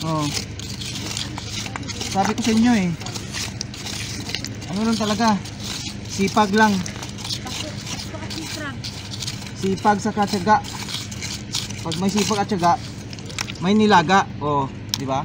Oh. Sabi ko sa inyo eh. Ano lang talaga. Sipag lang. Sipag sa katyaga. Pag may sipag at tiyaga, may nilaga. Oh, di ba?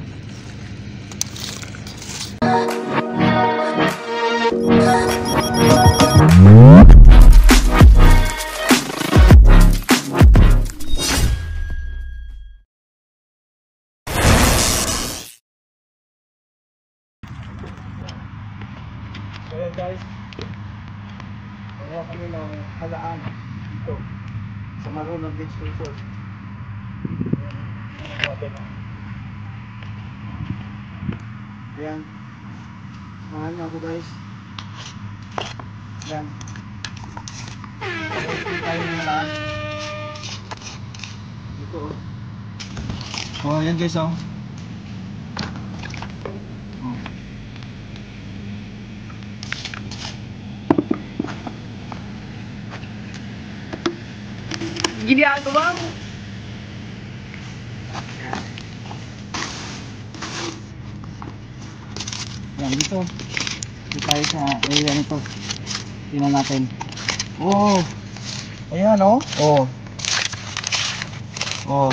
Ayan guys, kaya kami ng halaan dito sa Marunong Beach Resort. Ayan, mahal niyo ako guys. Ayan, tayo ng halaan dito. Oh, ayan guys oh. Ginagawa mo. Yan dito. Dito tayo sa area nito. Tingnan natin. Oh. Ayan oh. Oh. Oh.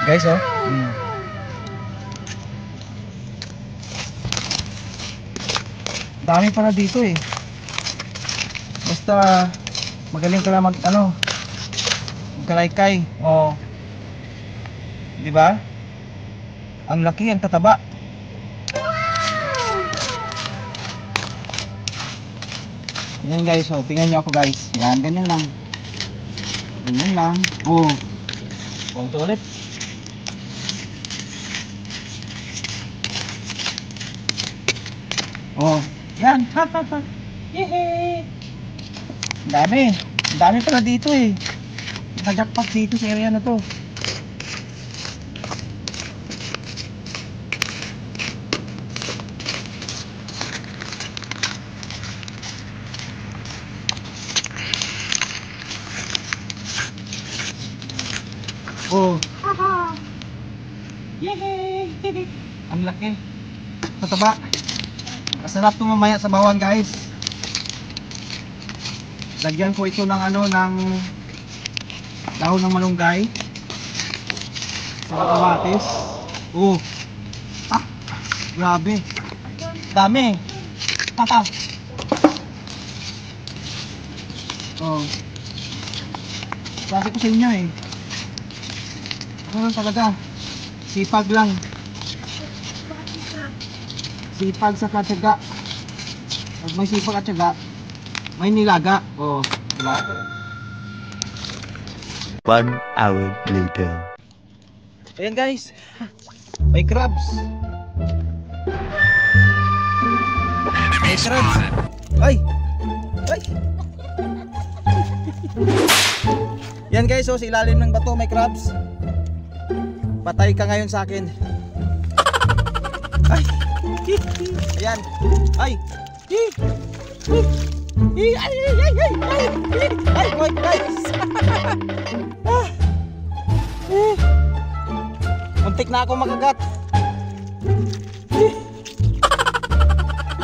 Guys oh. Dami pala dito eh. Basta magaling ka lang magkalaykay. Oh. 'Di ba? Ang laki, ang tataba. Yan guys, oh, tingnan niyo ako guys. Yan, ganyan lang. Ganyan lang. Oh. Punto ulit. Oh, yan. Ha ha ha. Yehey. Ang dami pala dito eh. Nag-jackpot dito sa area na to. Oh. Yehey. Ang laki. Mataba. Masarap ito mamaya sa bawang guys. Lagyan ko ito ng ng dahon ng malunggay. Sa kamatis. Oh. Ah, grabe. Dami. Tata. Oh. Sabi ko sa inyo eh. Ano lang talaga. Sipag lang. Sipag sa katyaga. Pag may sipag at tiyaga, may nilaga. Oh, diba? 1 hour later. Ayan guys, may crabs. May crabs. Ay! Ay! Yan guys, oh, sa ilalim ng bato may crabs. Patay ka ngayon sa akin. Ay! Ayan! Ay! Ay! Ay! Ay! Ay! Guys! Muntik na ako makagat.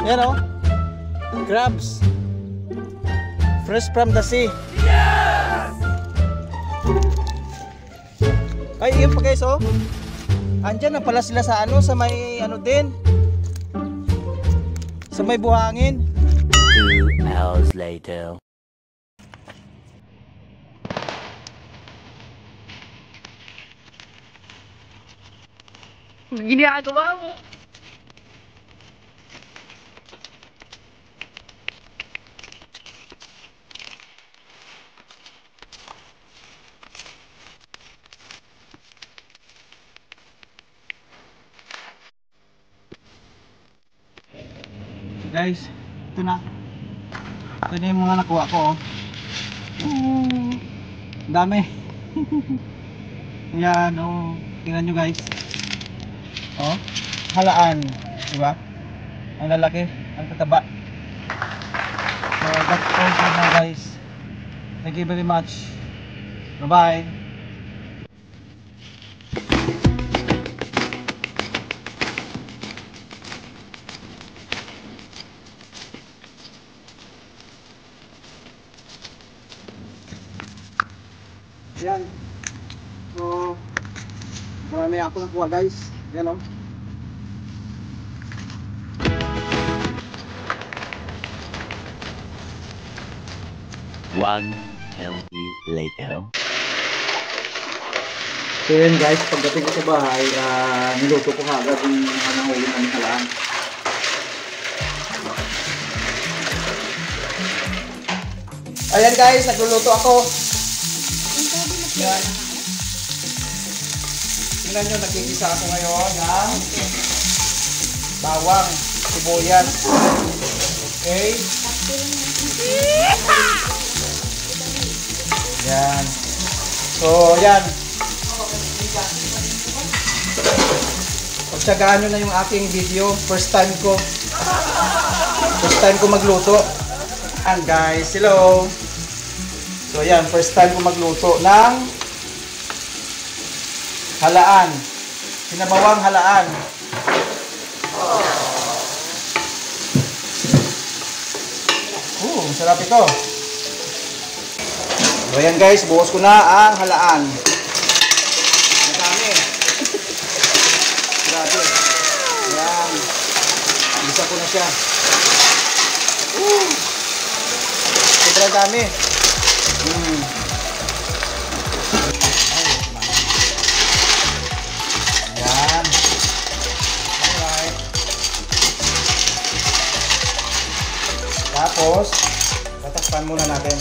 Yan oh. Crabs. Fresh from the sea. Yes! Ay, yun pa guys oh. Andyan na pala sila sa sa may din. Sa may buhangin. 2 hours later. Ginagawa mo. Guys, ito na. Ito na yung mga nakuha ko oh. Dami. Yan oh. Tingnan nyo guys. Oh, halaan, diba? Ang lalaki, ang tataba. So that's all for now guys. Thank you very much. Bye bye. Marami ako nakuha guys. Yan o. One healthy later. So yan guys, pagdating ko sa bahay, niluto ko agad yung nahuli namin halaan. Ayan guys, nagluluto ako. Yan. Tingnan nyo, nagkikisa ako ngayon ng bawang, sibuyas. Okay. Yan. So, yan. Pagtsagaan nyo na yung aking video. First time ko magluto. And guys, hello. So yan, first time ko magluto ng halaan. Sinabawang halaan. Sarap ito. So yan guys, buhos ko na ang halaan. Madami. Grabe. Yan. Isa ko na siya. Sobrang dami. Yan. Alright. Tapos, tatakpan muna natin.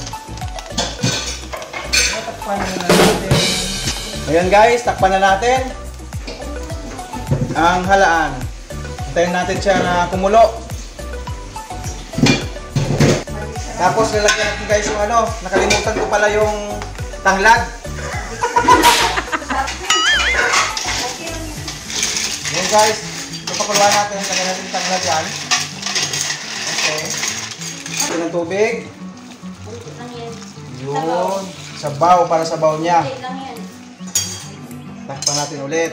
Ayan guys, takpan na natin ang halaan. Hintayin natin siya na kumulo. Tapos lalagyan natin guys yung ano, nakalimutan ko pala yung tanglad. Ayan guys, papakuluan natin, lagyan natin yung tanglad yan. Okay. Ito ng tubig. Yun. Sabaw, para sabaw niya. Takpan natin ulit.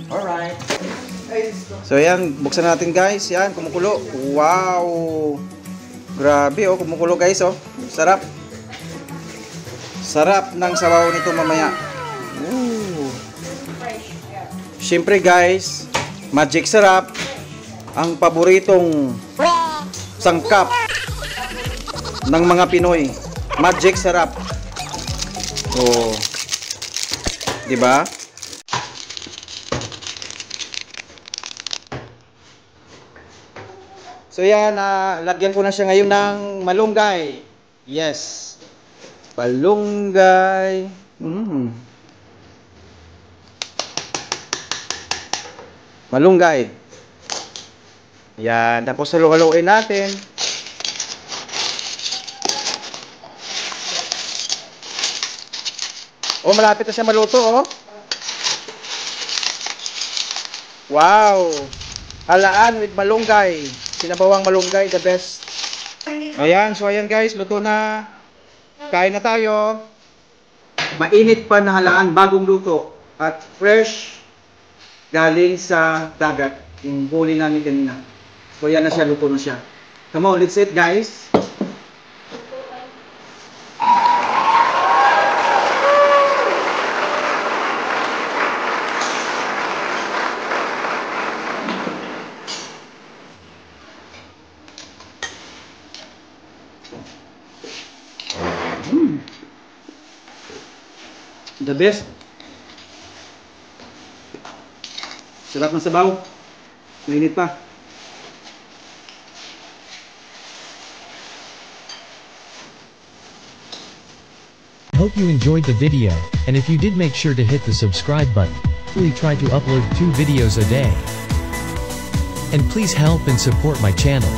Alright. So yan, buksan natin guys. Yan, kumukulo. Wow! Grabe oh, kumukulo guys oh. Sarap. Sarap ng sabaw nito mamaya. Siyempre guys, magic sarap. Ang paboritong sangkap ng mga Pinoy. Magic sarap. Oh. 'Di ba? So yan, lagyan ko na siya ngayon ng malunggay. Yes. Malunggay. Malunggay. Yan, tapos halo-haloin natin. Oh, malapit na siya maluto, oh. Wow! Halaan with malunggay. Sinabawang malunggay, the best. Ayan, so ayan guys, luto na. Kain na tayo. Mainit pa na halaan, bagong luto. At fresh, galing sa dagat. Yung huli namin kanina. So ayan na siya, luto na siya. Come on, let's eat guys. The best. Sarap ng sabaw. Mainit pa. Hope you enjoyed the video, and if you did, make sure to hit the subscribe button. We try to upload 2 videos a day. And please help and support my channel.